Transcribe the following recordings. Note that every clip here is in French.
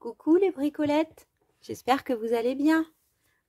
Coucou les bricolettes, j'espère que vous allez bien.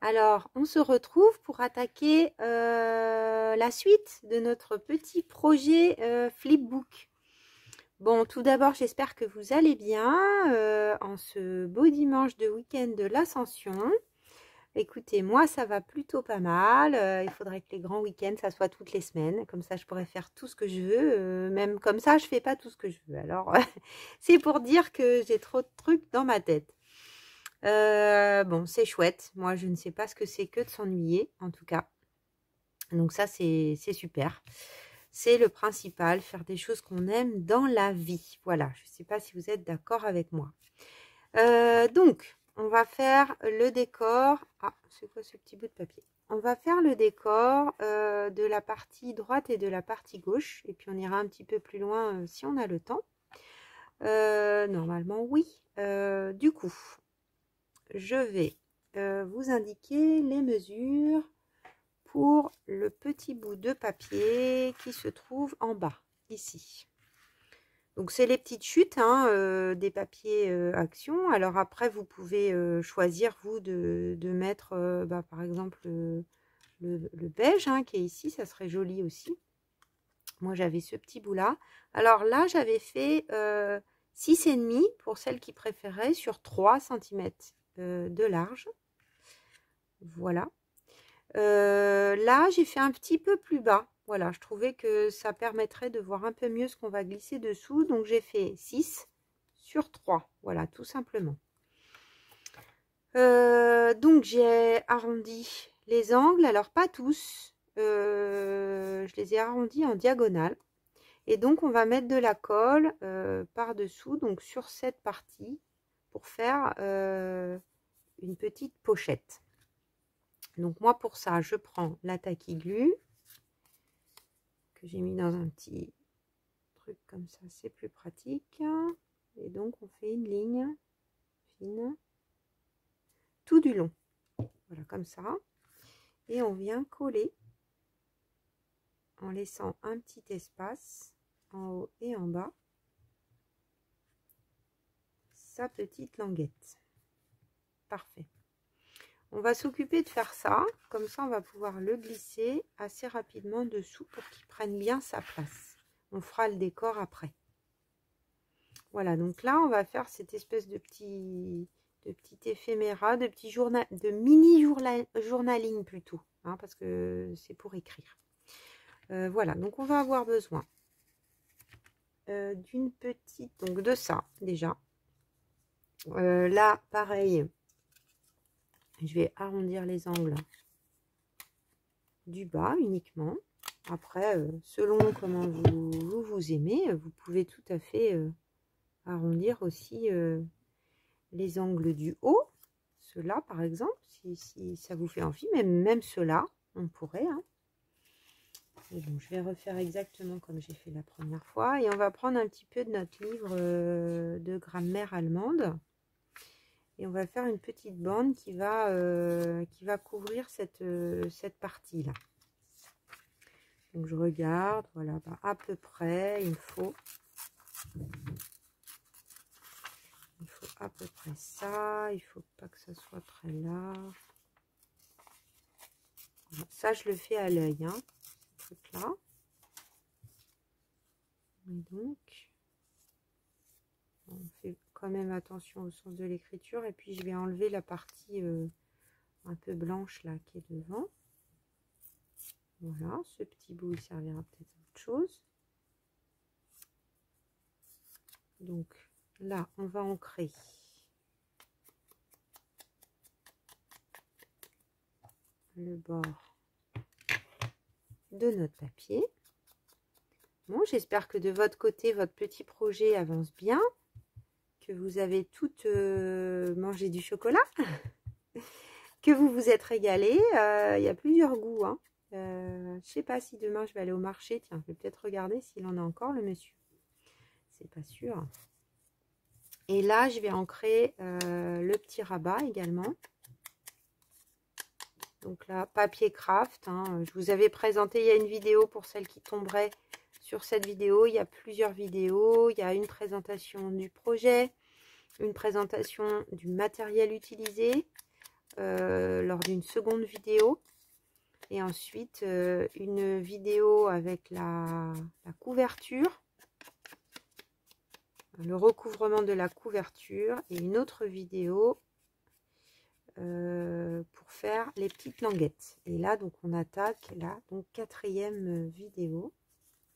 Alors, on se retrouve pour attaquer la suite de notre petit projet Flipbook. Bon, tout d'abord, j'espère que vous allez bien en ce beau dimanche de week-end de l'Ascension. Écoutez, moi, ça va plutôt pas mal. Il faudrait que les grands week-ends, ça soit toutes les semaines. Comme ça, je pourrais faire tout ce que je veux. Même comme ça, je fais pas tout ce que je veux. Alors, c'est pour dire que j'ai trop de trucs dans ma tête. Bon, c'est chouette. Moi, je ne sais pas ce que c'est que de s'ennuyer, en tout cas. Donc ça, c'est super. C'est le principal, faire des choses qu'on aime dans la vie. Voilà, je ne sais pas si vous êtes d'accord avec moi. Donc, on va faire le décor. Ah, c'est quoi ce petit bout de papier? On va faire le décor de la partie droite et de la partie gauche. Et puis, on ira un petit peu plus loin si on a le temps. Normalement, oui. Du coup, je vais vous indiquer les mesures pour le petit bout de papier qui se trouve en bas, ici. Donc, c'est les petites chutes des papiers Action. Alors après, vous pouvez choisir, vous, de mettre, par exemple, le beige qui est ici. Ça serait joli aussi. Moi, j'avais ce petit bout-là. Alors là, j'avais fait 6,5 pour celles qui préféraient sur 3 cm de large. Voilà. Là, j'ai fait un petit peu plus bas. Voilà, je trouvais que ça permettrait de voir un peu mieux ce qu'on va glisser dessous. Donc, j'ai fait 6 sur 3. Voilà, tout simplement. Donc, j'ai arrondi les angles. Alors, pas tous. Je les ai arrondis en diagonale. Et donc, on va mettre de la colle par-dessous, donc sur cette partie, pour faire une petite pochette. Donc moi pour ça, je prends la Tacky Glue que j'ai mis dans un petit truc comme ça, c'est plus pratique. Et donc on fait une ligne fine tout du long. Voilà, comme ça. Et on vient coller en laissant un petit espace en haut et en bas sa petite languette. Parfait. On va s'occuper de faire ça, comme ça on va pouvoir le glisser assez rapidement dessous pour qu'il prenne bien sa place. On fera le décor après. Voilà, donc là on va faire cette espèce de petit éphéméra, de mini journaling plutôt, parce que c'est pour écrire. Voilà, donc on va avoir besoin d'une petite, donc de ça déjà. Là pareil. Je vais arrondir les angles du bas uniquement. Après, selon comment vous aimez, vous pouvez tout à fait arrondir aussi les angles du haut. Ceux-là, par exemple, si ça vous fait envie. Même ceux-là, on pourrait. Et bon, je vais refaire exactement comme j'ai fait la première fois. Et on va prendre un petit peu de notre livre de grammaire allemande. Et on va faire une petite bande qui va couvrir cette partie-là. Donc, je regarde, voilà, à peu près, il faut à peu près ça. Il ne faut pas que ça soit très large. Voilà, ça, je le fais à l'œil, ce truc-là. Et donc, on fait quand même attention au sens de l'écriture. Et puis, je vais enlever la partie un peu blanche là qui est devant. Voilà, ce petit bout il servira peut-être à autre chose. Donc là, on va ancrer le bord de notre papier. Bon, j'espère que de votre côté, votre petit projet avance bien, que vous avez toutes mangé du chocolat, que vous vous êtes régalé. Il y a plusieurs goûts. Je sais pas si demain je vais aller au marché. Tiens, je vais peut-être regarder s'il en a encore, le monsieur. C'est pas sûr. Et là, je vais ancrer le petit rabat également. Donc là, papier craft. Je vous avais présenté, il y a une vidéo pour celles qui tomberaient sur cette vidéo. Il y a plusieurs vidéos. Il y a une présentation du projet. une présentation du matériel utilisé lors d'une seconde vidéo. Et ensuite, une vidéo avec la couverture, le recouvrement de la couverture, et une autre vidéo pour faire les petites languettes. Et là, donc, on attaque là, donc 4e vidéo,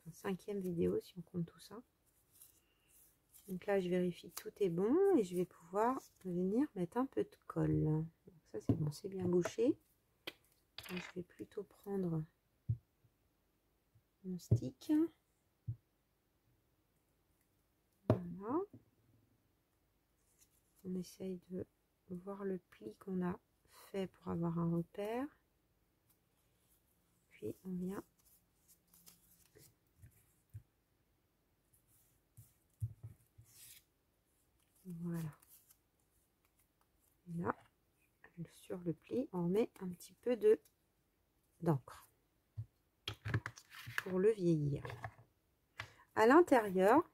enfin 5e vidéo si on compte tout ça. Donc là, je vérifie que tout est bon et je vais pouvoir venir mettre un peu de colle. Donc ça, c'est bon, c'est bien bouché. Donc, je vais plutôt prendre mon stick. Voilà. On essaye de voir le pli qu'on a fait pour avoir un repère. Puis on vient voilà. Et là, sur le pli, on met un petit peu d'encre pour le vieillir. À l'intérieur,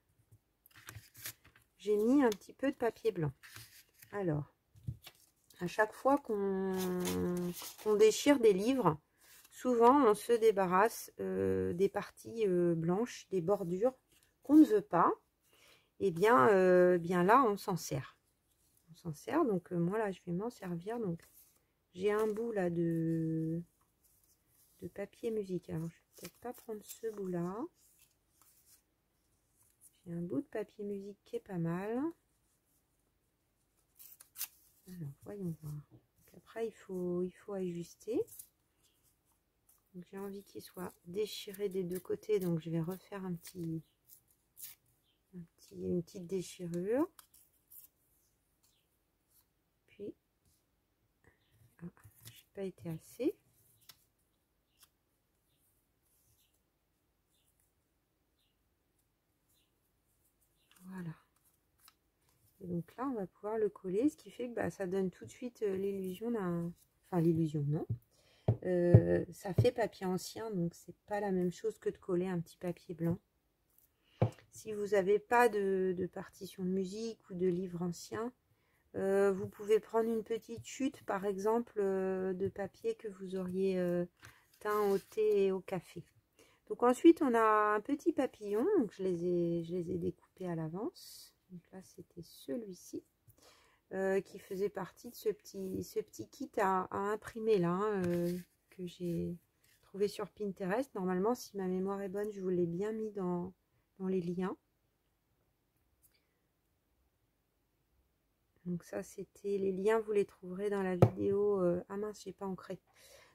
j'ai mis un petit peu de papier blanc. Alors, à chaque fois qu'on déchire des livres, souvent on se débarrasse des parties blanches, des bordures qu'on ne veut pas. Et bien là, on s'en sert. On s'en sert, donc moi là, je vais m'en servir. Donc, j'ai un bout là de papier musique. Alors, je vais peut-être pas prendre ce bout-là. J'ai un bout de papier musique qui est pas mal. Alors, voyons voir. Donc, après, il faut ajuster. J'ai envie qu'il soit déchiré des deux côtés, donc je vais refaire une petite déchirure. Puis, ah, j'ai pas été assez. Voilà. Et donc là, on va pouvoir le coller, ce qui fait que bah, ça donne tout de suite l'illusion d'un... Enfin, l'illusion, non. Ça fait papier ancien, donc c'est pas la même chose que de coller un petit papier blanc. Si vous n'avez pas de partition de musique ou de livre ancien, vous pouvez prendre une petite chute, par exemple, de papier que vous auriez teint au thé et au café. Donc ensuite, on a un petit papillon, donc je les ai découpés à l'avance. Donc là, c'était celui-ci. Qui faisait partie de ce petit kit à imprimer là, que j'ai trouvé sur Pinterest. Normalement, si ma mémoire est bonne, je vous l'ai bien mis dans les liens. Donc ça, c'était les liens, vous les trouverez dans la vidéo. Ah mince, j'ai pas ancré.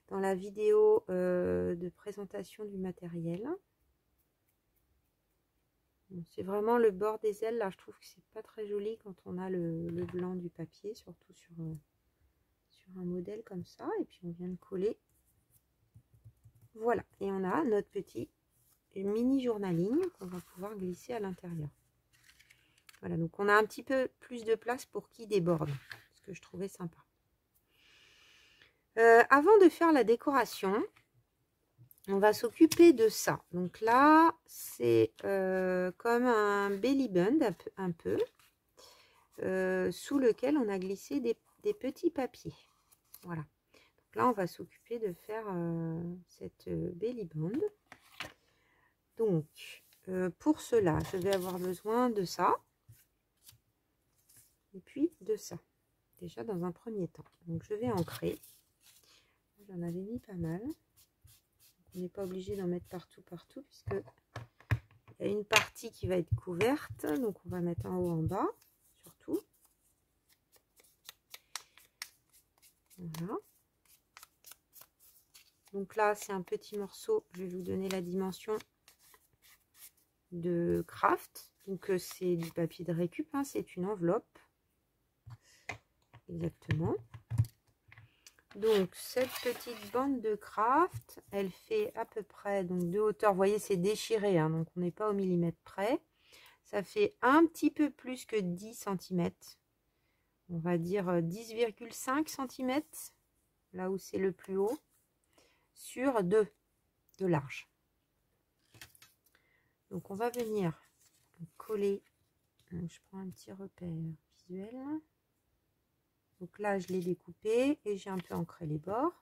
Dans la vidéo de présentation du matériel. Bon, c'est vraiment le bord des ailes, là, je trouve que c'est pas très joli quand on a le blanc du papier, surtout sur un modèle comme ça. Et puis on vient de coller. Voilà, et on a notre petit mini journaling qu'on va pouvoir glisser à l'intérieur. Voilà, donc on a un petit peu plus de place pour qu'il déborde, ce que je trouvais sympa. Avant de faire la décoration, on va s'occuper de ça. Donc là, c'est comme un belly band un peu, sous lequel on a glissé des petits papiers. Voilà. Donc là, on va s'occuper de faire cette belly band. Donc, pour cela, je vais avoir besoin de ça. Et puis de ça. Déjà dans un premier temps. Donc, je vais ancrer. J'en avais mis pas mal. On n'est pas obligé d'en mettre partout, puisque il y a une partie qui va être couverte. Donc, on va mettre en haut, en bas, surtout. Voilà. Donc là, c'est un petit morceau. Je vais vous donner la dimension de craft. Donc, c'est du papier de récup. Hein, c'est une enveloppe. Exactement. Donc, cette petite bande de craft, elle fait à peu près donc de hauteur. Vous voyez, c'est déchiré, hein, donc on n'est pas au millimètre près. Ça fait un petit peu plus que 10 cm. On va dire 10,5 cm, là où c'est le plus haut, sur 2 de large. Donc, on va venir coller. Donc, je prends un petit repère visuel. Donc là, je l'ai découpé et j'ai un peu ancré les bords.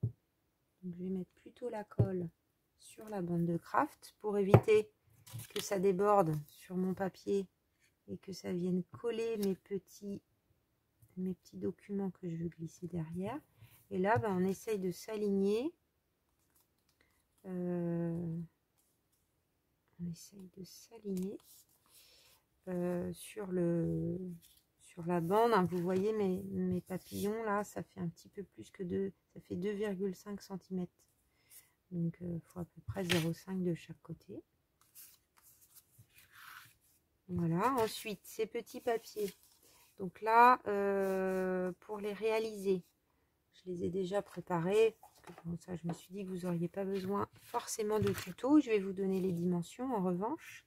Donc, je vais mettre plutôt la colle sur la bande de craft pour éviter que ça déborde sur mon papier et que ça vienne coller mes petits documents que je veux glisser derrière. Et là, ben, on essaye de s'aligner. On essaye de s'aligner sur la bande. Hein. Vous voyez mes papillons là, ça fait un petit peu plus que ça fait 2,5 cm. Donc il faut à peu près 0,5 de chaque côté. Voilà, ensuite ces petits papiers. Donc là, pour les réaliser, je les ai déjà préparés. Bon, ça, je me suis dit que vous n'auriez pas besoin forcément de tuto. Je vais vous donner les dimensions en revanche.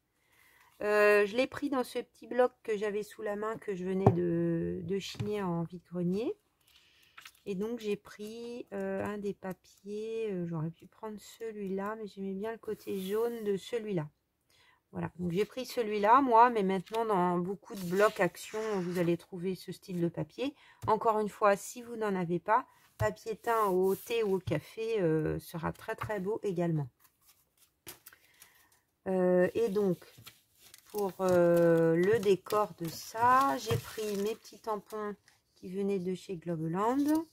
Je l'ai pris dans ce petit bloc que j'avais sous la main que je venais de chiner en vide-grenier. Et donc j'ai pris un des papiers. J'aurais pu prendre celui-là, mais j'aimais bien le côté jaune de celui-là. Voilà, donc j'ai pris celui-là, moi, mais maintenant dans beaucoup de blocs action, vous allez trouver ce style de papier. Encore une fois, si vous n'en avez pas, papier teint au thé ou au café sera très très beau également. Et donc, pour le décor de ça, j'ai pris mes petits tampons qui venaient de chez Globe Leland,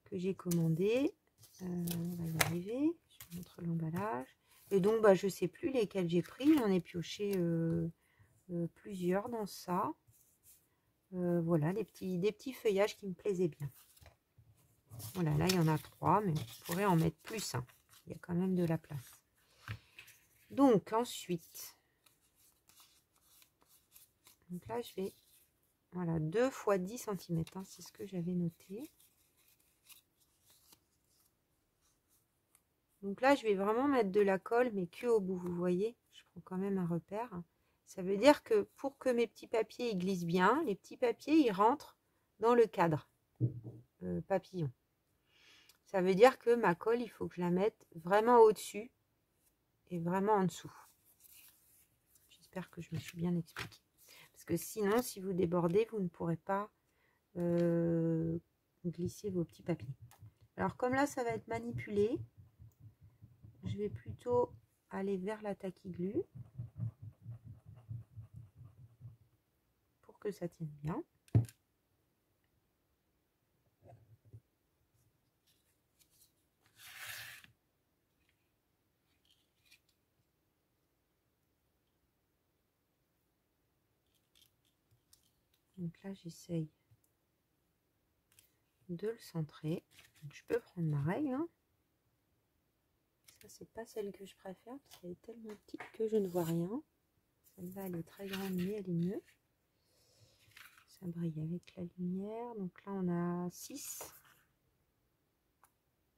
que j'ai commandé. On va y arriver, je vous montre l'emballage. Et donc, bah, je ne sais plus lesquels j'ai pris. J'en ai pioché plusieurs dans ça. Voilà, des petits feuillages qui me plaisaient bien. Voilà, là, il y en a 3, mais je pourrais en mettre plus. Hein. Il y a quand même de la place. Donc, ensuite, donc là, je vais, voilà, 2 x 10 cm. Hein, c'est ce que j'avais noté. Donc là, je vais vraiment mettre de la colle, mais que au bout, vous voyez. Je prends quand même un repère. Ça veut dire que pour que mes petits papiers ils glissent bien, les petits papiers, ils rentrent dans le cadre papillon. Ça veut dire que ma colle, il faut que je la mette vraiment au-dessus et vraiment en dessous. J'espère que je me suis bien expliquée. Parce que sinon, si vous débordez, vous ne pourrez pas glisser vos petits papiers. Alors comme là, ça va être manipulé, je vais plutôt aller vers la taquiglu pour que ça tienne bien. Donc là, j'essaye de le centrer. Donc, je peux prendre ma règle. Hein. Ça, c'est pas celle que je préfère parce qu'elle est tellement petite que je ne vois rien. Celle-là, elle est très grande, mais elle est mieux. Ça brille avec la lumière. Donc là, on a 6.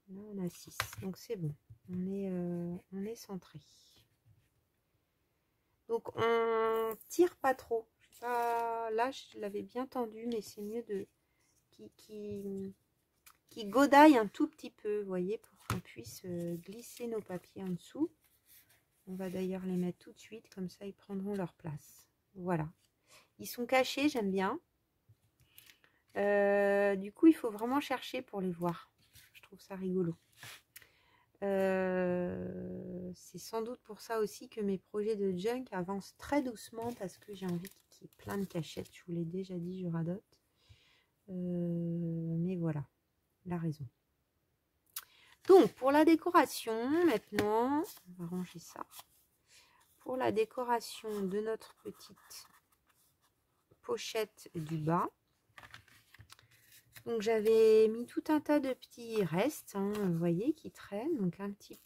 Là, on a 6. Donc, c'est bon. On est centré. Donc, on tire pas trop. Là, je l'avais bien tendu, mais c'est mieux de qui godaille un tout petit peu, vous voyez, pour qu'on puisse glisser nos papiers en dessous. On va d'ailleurs les mettre tout de suite, comme ça ils prendront leur place. Voilà. Ils sont cachés, j'aime bien. Du coup, il faut vraiment chercher pour les voir. Je trouve ça rigolo. C'est sans doute pour ça aussi que mes projets de junk avancent très doucement parce que j'ai envie qu'il y ait plein de cachettes. Je vous l'ai déjà dit, je radote. Mais voilà, la raison. Donc, pour la décoration, maintenant, on va ranger ça. Pour la décoration de notre petite pochette du bas, donc j'avais mis tout un tas de petits restes, hein, vous voyez, qui traînent. Donc un petit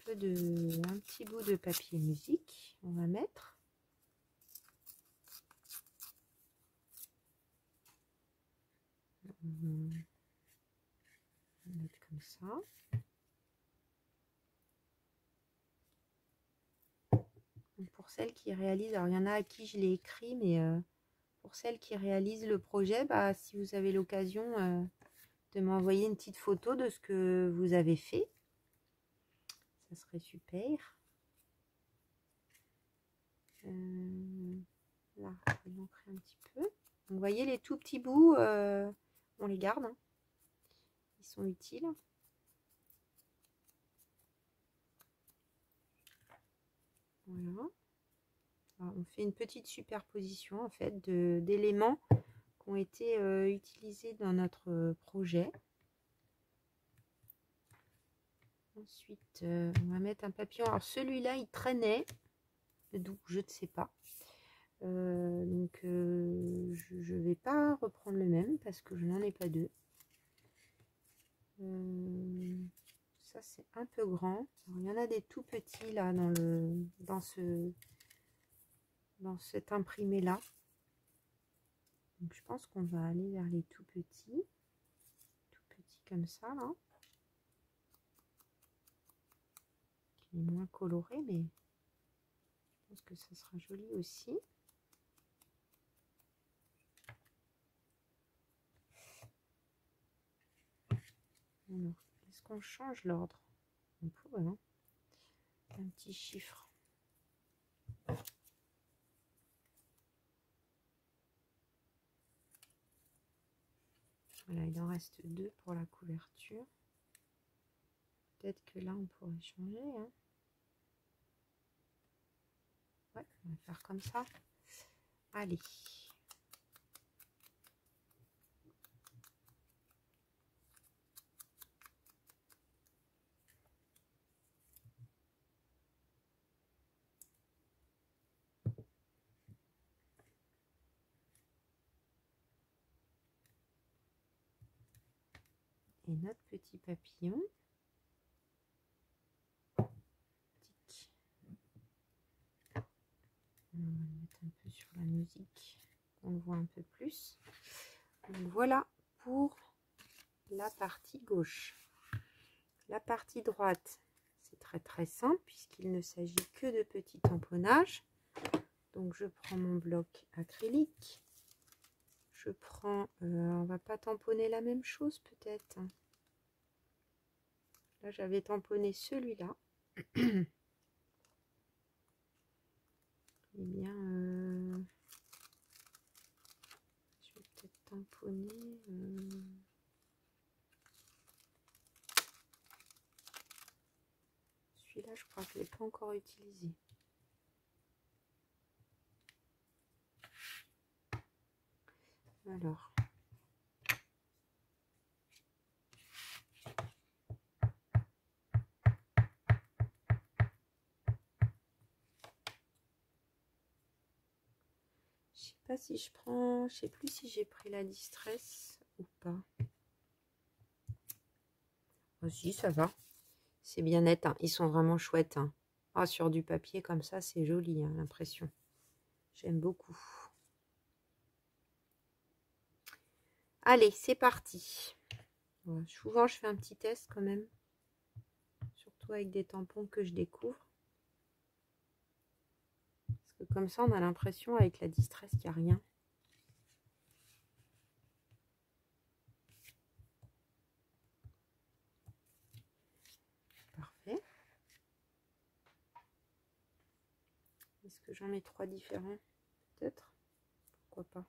bout de papier musique, on va mettre. On va mettre comme ça. Donc pour celles qui réalisent, alors il y en a à qui je l'ai écrit, mais pour celles qui réalisent le projet, bah, si vous avez l'occasion de m'envoyer une petite photo de ce que vous avez fait, ça serait super. Là, ancrer un petit peu. Donc, vous voyez les tout petits bouts, on les garde, hein. Ils sont utiles. Voilà. Alors, on fait une petite superposition en fait d'éléments qui ont été utilisés dans notre projet. Ensuite, on va mettre un papillon. Alors celui-là, il traînait, d'où je ne sais pas. Donc je ne vais pas reprendre le même parce que je n'en ai pas deux. Ça c'est un peu grand. Alors, il y en a des tout petits là dans cet imprimé là. Donc je pense qu'on va aller vers les tout petits comme ça là. Qui est moins coloré, mais je pense que ça sera joli aussi. Alors, est-ce qu'on change l'ordre? On pourrait, hein. Un petit chiffre. Voilà, il en reste 2 pour la couverture. Peut-être que là, on pourrait changer, hein. Ouais, on va faire comme ça. Allez. Et notre petit papillon. On va le mettre un peu sur la musique. On le voit un peu plus. Donc voilà pour la partie gauche. La partie droite, c'est très simple puisqu'il ne s'agit que de petits tamponnages. Donc je prends mon bloc acrylique. Je prends, on va pas tamponner la même chose peut-être. Là j'avais tamponné celui-là. Eh bien, je vais peut-être tamponner. Celui-là, je crois que je ne l'ai pas encore utilisé. Alors. Je sais pas si je prends, je sais plus si j'ai pris la Distress ou pas. Oh, si, ça va. C'est bien net, hein. Ils sont vraiment chouettes, hein. Ah, sur du papier comme ça, c'est joli, hein, l'impression. J'aime beaucoup. Allez, c'est parti. Ouais, souvent, je fais un petit test quand même. Surtout avec des tampons que je découvre. Parce que comme ça, on a l'impression avec la Distress qu'il n'y a rien. Parfait. Est-ce que j'en mets 3 différents? Peut-être. Pourquoi pas.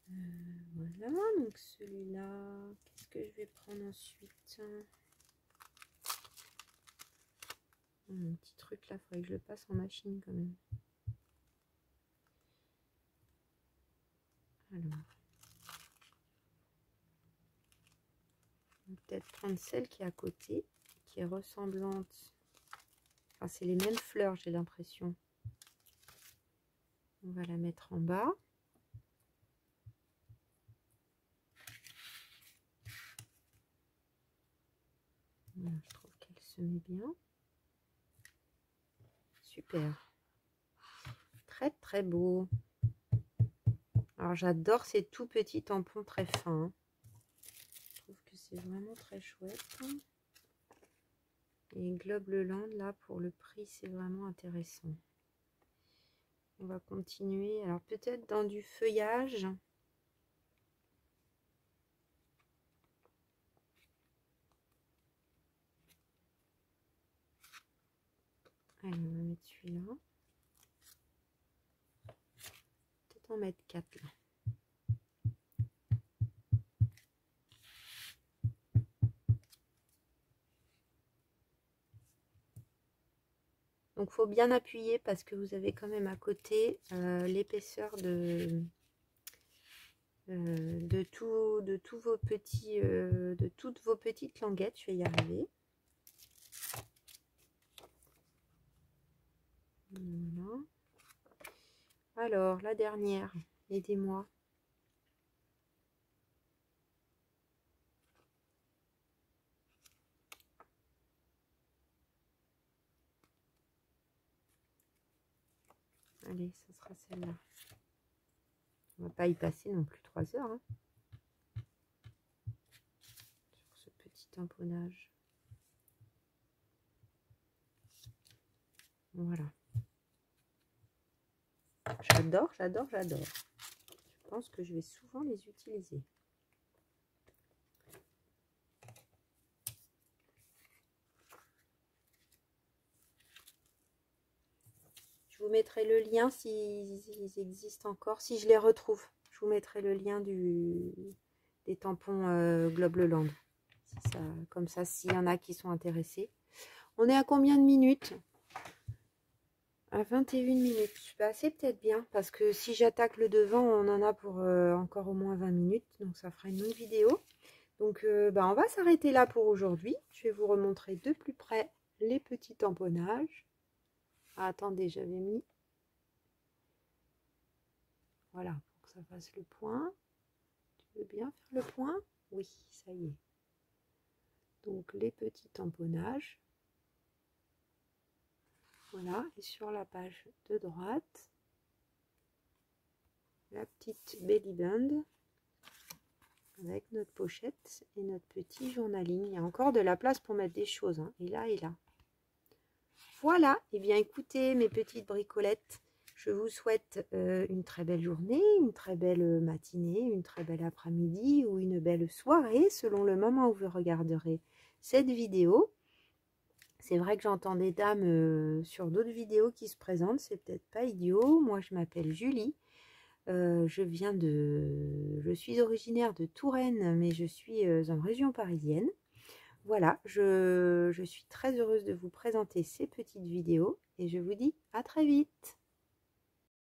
Voilà, donc celui-là, qu'est-ce que je vais prendre ensuite? Un petit truc là, il faudrait que je le passe en machine quand même. Alors, on va peut-être prendre celle qui est à côté, qui est ressemblante. Enfin, c'est les mêmes fleurs, j'ai l'impression. On va la mettre en bas. Voilà, je trouve qu'elle se met bien. Super. Très beau. Alors j'adore ces tout petits tampons très fins. Je trouve que c'est vraiment très chouette. Et Globe Le Land, là, pour le prix, c'est vraiment intéressant. On va continuer. Alors peut-être dans du feuillage. Allez, on va mettre celui-là. Peut-être en mettre 4 là. Donc, il faut bien appuyer parce que vous avez quand même à côté l'épaisseur de tous vos petits, de toutes vos petites languettes. Je vais y arriver. Voilà. Alors, la dernière, aidez-moi. Allez, ça sera celle-là. On va pas y passer non plus 3 heures. Hein, sur ce petit tamponnage. Voilà. J'adore, j'adore, j'adore. Je pense que je vais souvent les utiliser. Je vous mettrai le lien s'ils existent encore, si je les retrouve. Je vous mettrai le lien des tampons Globleland. Si ça, comme ça, s'il y en a qui sont intéressés. On est à combien de minutes? À 21 minutes. Bah, c'est peut-être bien, parce que si j'attaque le devant, on en a pour encore au moins 20 minutes. Donc ça fera une longue vidéo. Donc bah, on va s'arrêter là pour aujourd'hui. Je vais vous remontrer de plus près les petits tamponnages. Ah, attendez, j'avais mis... Voilà, pour que ça fasse le point. Tu veux bien faire le point? Oui, ça y est. Donc les petits tamponnages. Voilà, et sur la page de droite, la petite belly band avec notre pochette et notre petit journaling. Il y a encore de la place pour mettre des choses, hein, et là et là. Voilà, et bien écoutez mes petites bricolettes, je vous souhaite une très belle journée, une très belle matinée, une très belle après-midi ou une belle soirée selon le moment où vous regarderez cette vidéo. C'est vrai que j'entends des dames sur d'autres vidéos qui se présentent, c'est peut-être pas idiot. Moi je m'appelle Julie, je suis originaire de Touraine, mais je suis en région parisienne. Voilà, je suis très heureuse de vous présenter ces petites vidéos et je vous dis à très vite.